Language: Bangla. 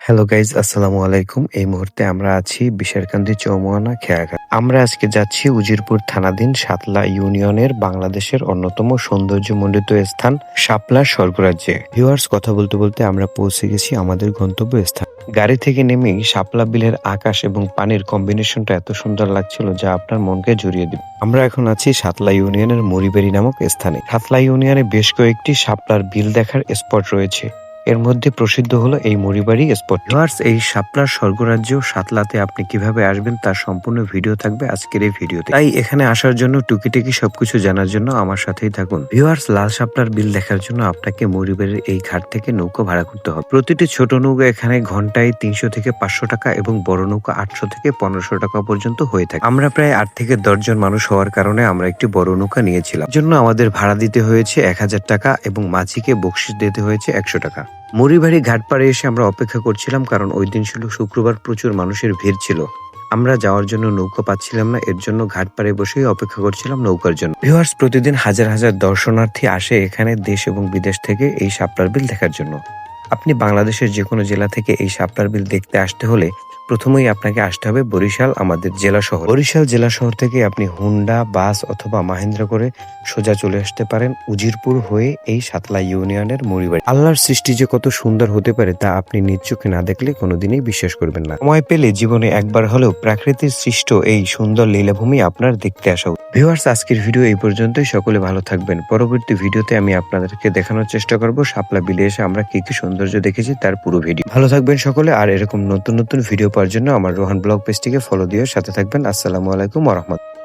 হ্যালো গাইজ, আসসালামু আলাইকুম। এই মুহূর্তে আমরা আছি বিশারকান্দি চৌমুহনা খেয়াঘাট। আমরা আজকে যাচ্ছি উজিরপুর থানাধীন সাতলা ইউনিয়নের বাংলাদেশের অন্যতম সৌন্দর্যমণ্ডিত স্থান শাপলা স্বর্গরাজ্যে। ভিউয়ার্স, কথা বলতে বলতে আমরা পৌঁছে গেছি আমাদের গন্তব্য স্থান। গাড়ি থেকে নেমেই শাপলা বিলের আকাশ এবং পানির কম্বিনেশনটা এত সুন্দর লাগছিল যা আপনার মনকে জড়িয়ে দিবে। আমরা এখন আছি সাতলা ইউনিয়নের মরিবাড়ি নামক স্থানে। সাতলা ইউনিয়নে বেশ কয়েকটি শাপলার বিল দেখার স্পট রয়েছে। এর মধ্যে প্রসিদ্ধ হলো এই মরিবাড়ি স্পট। ভিউয়ার্স, এই শাপলার স্বর্গরাজ্য সাতলাতে আপনি কিভাবে আসবেন তার সম্পূর্ণ ভিডিও থাকবে আজকের এই ভিডিওতে। তাই এখানে আসার জন্য টুকিটাকি সবকিছু জানার জন্য আমার সাথেই থাকুন। ভিউয়ার্স, লাল শাপলার বিল দেখার জন্য আপনাকে মরিবাড়ির এই ঘাট থেকে নৌকা ভাড়া করতে হবে। প্রতিটি ছোট নৌকা এখানে ঘন্টায় 300 থেকে 500 টাকা এবং বড় নৌকা 800 থেকে 1500 টাকা পর্যন্ত হয়ে থাকে। আমরা প্রায় 8 থেকে 10 জন মানুষ হওয়ার কারণে আমরা একটি বড় নৌকা নিয়েছিলাম। জন্য আমাদের ভাড়া দিতে হয়েছে 1000 টাকা এবং মাঝিকে বকশিশ দিতে হয়েছে 100 টাকা। মরিবাড়ি ঘাট পাড়ে এসে আমরা অপেক্ষা করছিলাম, কারণ ওই দিন ছিল শুক্রবার, প্রচুর মানুষের ভিড় ছিল। আমরা যাওয়ার জন্য নৌকা পাচ্ছিলাম না, এর জন্য ঘাট পাড়ে বসেই অপেক্ষা করছিলাম নৌকার জন্য। ভিউয়ার্স, প্রতিদিন হাজার হাজার দর্শনার্থী আসে এখানে দেশ এবং বিদেশ থেকে এই শাপলার বিল দেখার জন্য। আপনি বাংলাদেশের যে কোনো জেলা থেকে এই শাপলার বিল দেখতে আসতে হলে প্রথমেই আপনাকে আসতে হবে বরিশাল, আমাদের জেলা শহর। বরিশাল জেলা শহর থেকে আপনি হুন্ডা, বাস অথবা মাহিন্দ্রা করে সোজা চলে আসতে পারেন উজিরপুর হয়ে এই সাতলা ইউনিয়নের মরিবাড়ি। আল্লাহর সৃষ্টি যে কত সুন্দর হতে পারে তা আপনি নিজ চোখে না দেখলে কোনোদিনই বিশ্বাস করবেন না। সময় পেলে জীবনে একবার হলেও প্রাকৃতিক সৃষ্ট এই সুন্দর লীলাভূমি আপনার দেখতে আসা উচিত। ভিউয়ার্স, আজকের ভিডিও এই পর্যন্তই। সকলে ভালো থাকবেন। পরবর্তী ভিডিওতে আমি আপনাদেরকে দেখানোর চেষ্টা করব শাপলা বিলে এসে আমরা কি কি সৌন্দর্য দেখেছি তার পুরো ভিডিও। ভালো থাকবেন সকলে, আর এরকম নতুন নতুন ভিডিও পাওয়ার জন্য আমার রোহান ব্লগ পেজটিকে ফলো দিয়ে সাথে থাকবেন। আসসালামু আলাইকুম ওয়া রাহমাতুল্লাহ।